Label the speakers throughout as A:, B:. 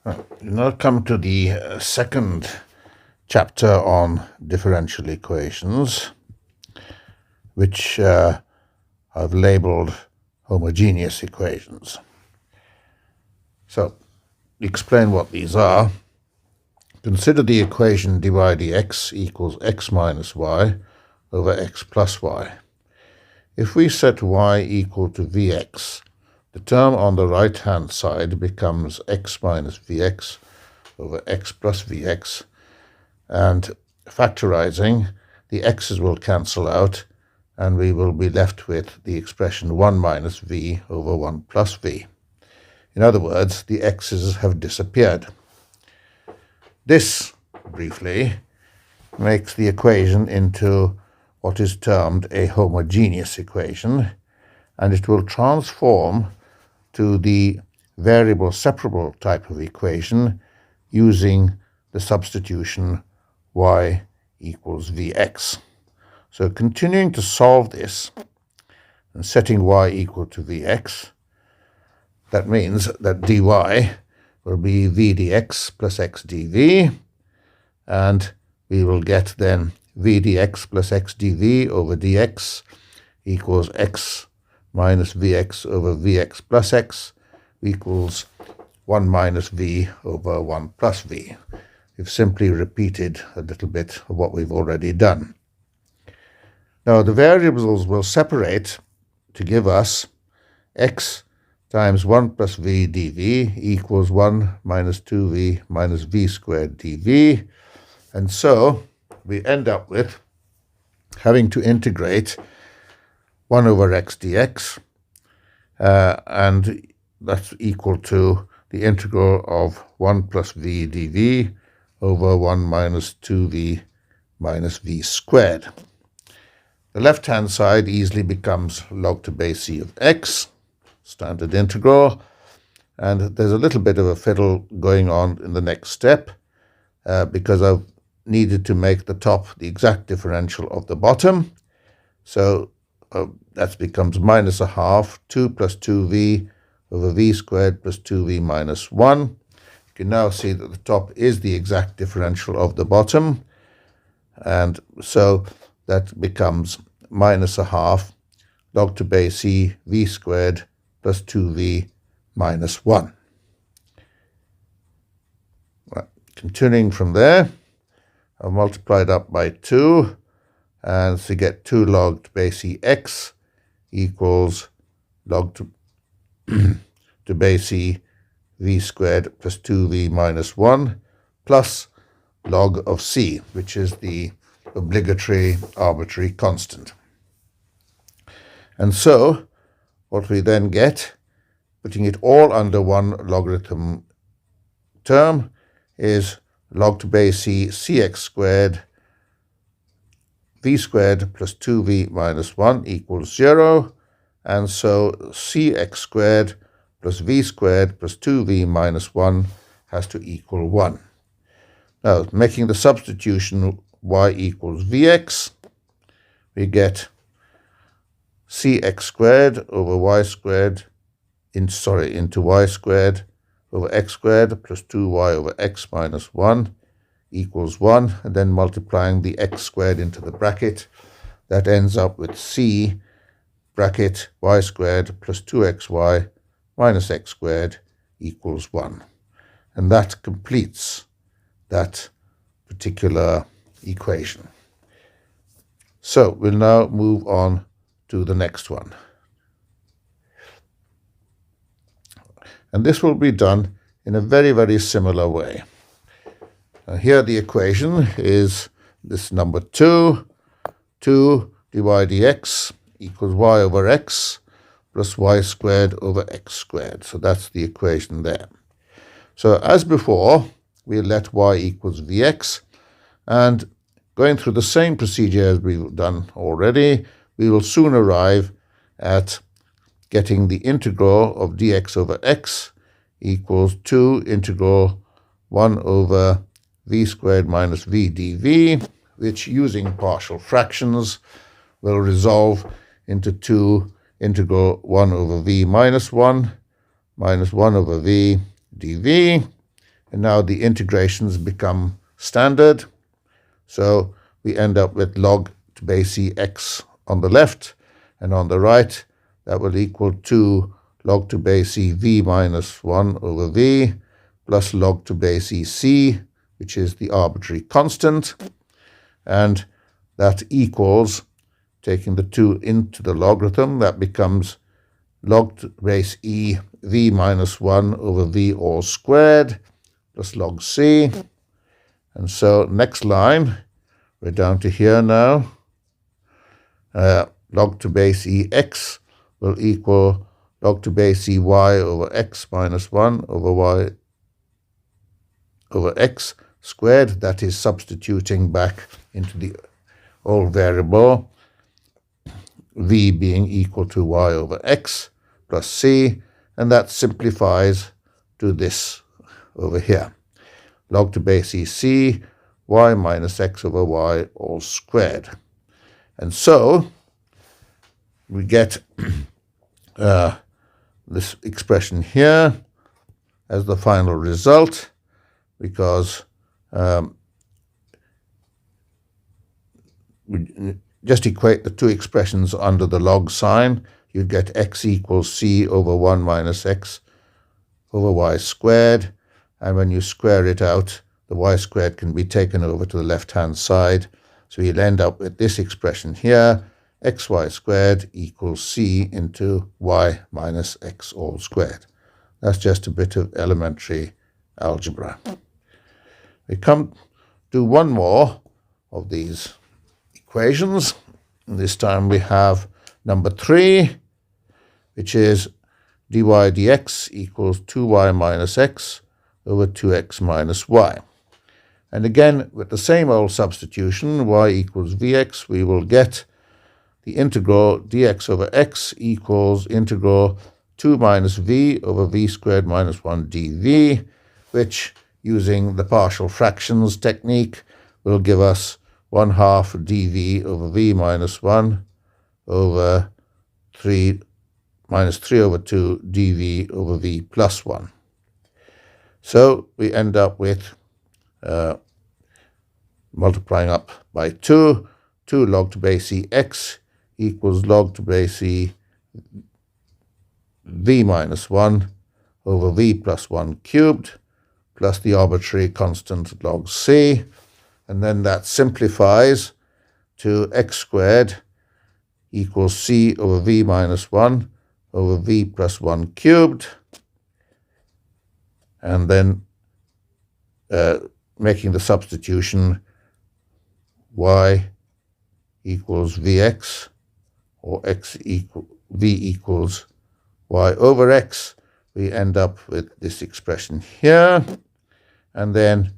A: We now come to the second chapter on differential equations, which I've labeled homogeneous equations. So, explain what these are. Consider the equation dy dx equals x minus y over x plus y. If we set y equal to vx, the term on the right-hand side becomes x minus vx over x plus vx, and factorizing, the x's will cancel out, and we will be left with the expression 1 minus v over 1 plus v. In other words, the x's have disappeared. This, briefly, makes the equation into what is termed a homogeneous equation, and it will transform to the variable separable type of equation using the substitution y equals vx. So continuing to solve this and setting y equal to vx, that means that dy will be v dx plus x dv, and we will get then v dx plus x dv over dx equals x minus vx over vx plus x equals 1 minus v over 1 plus v. We've simply repeated a little bit of what we've already done. Now the variables will separate to give us x times 1 plus v dv equals 1 minus 2v minus v squared dv, and so we end up with having to integrate 1 over x dx, and that's equal to the integral of 1 plus v dv over 1 minus 2v minus v squared. The left-hand side easily becomes log to base c of x, standard integral, and there's a little bit of a fiddle going on in the next step because I've needed to make the top the exact differential of the bottom. So that becomes minus a half, 2 plus 2v over v squared plus 2v minus 1. You can now see that the top is the exact differential of the bottom, and so that becomes minus a half log to base c v squared plus 2v minus 1. Right. Continuing from there, I've multiplied up by 2, and to get 2 log to base c x equals log to base c v squared plus 2v minus 1 plus log of c, which is the obligatory arbitrary constant. And so what we then get, putting it all under one logarithm term, is log to base c cx squared v squared plus 2v minus 1 equals 0, and so cx squared plus v squared plus 2v minus 1 has to equal 1. Now, making the substitution y equals vx, we get cx squared over y squared into y squared over x squared plus 2y over x minus 1 equals 1, and then multiplying the x squared into the bracket, that ends up with c bracket y squared plus 2xy minus x squared equals 1. And that completes that particular equation. So we'll now move on to the next one. And this will be done in a very, very similar way. Here the equation is this number 2 dy dx equals y over x plus y squared over x squared. So that's the equation there. So as before, we let y equals vx, and going through the same procedure as we've done already, we will soon arrive at getting the integral of dx over x equals 2 integral 1 over v squared minus v dv, which using partial fractions will resolve into 2 integral 1 over v minus 1 over v dv, And now the integrations become standard. So we end up with log to base e x on the left, and on the right that will equal 2 log to base e v minus 1 over v plus log to base e c, which is the arbitrary constant, and that equals, taking the 2 into the logarithm, that becomes log to base e v minus 1 over v all squared plus log c. And so next line, we're down to here now. Log to base e x will equal log to base e y over x minus 1 over y over x squared. That is substituting back into the old variable, v being equal to y over x plus c, and that simplifies to this over here. Log to base e c, y minus x over y all squared. And so we get this expression here as the final result, because we just equate the two expressions under the log sign. You'd get x equals c over 1 minus x over y squared, and when you square it out, the y squared can be taken over to the left-hand side. So you'll end up with this expression here, xy squared equals c into y minus x all squared. That's just a bit of elementary algebra. We come to one more of these equations. This time we have number 3, which is dy dx equals 2y minus x over 2x minus y. And again, with the same old substitution, y equals vx, we will get the integral dx over x equals integral 2 minus v over v squared minus 1 dv, which, using the partial fractions technique, will give us 1/2 dv over v minus 1 over 3 minus 3 over 2 dv over v plus 1. So we end up with multiplying up by 2 log to base e x equals log to base e v minus 1 over v plus 1 cubed plus the arbitrary constant log c, and then that simplifies to x squared equals c over v minus 1 over v plus 1 cubed, and then making the substitution y equals vx, or v equals y over x, we end up with this expression here, and then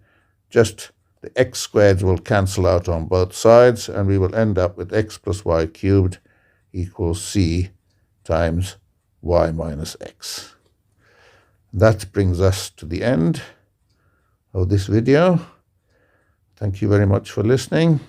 A: just the x squareds will cancel out on both sides, and we will end up with x plus y cubed equals c times y minus x. That brings us to the end of this video. Thank you very much for listening.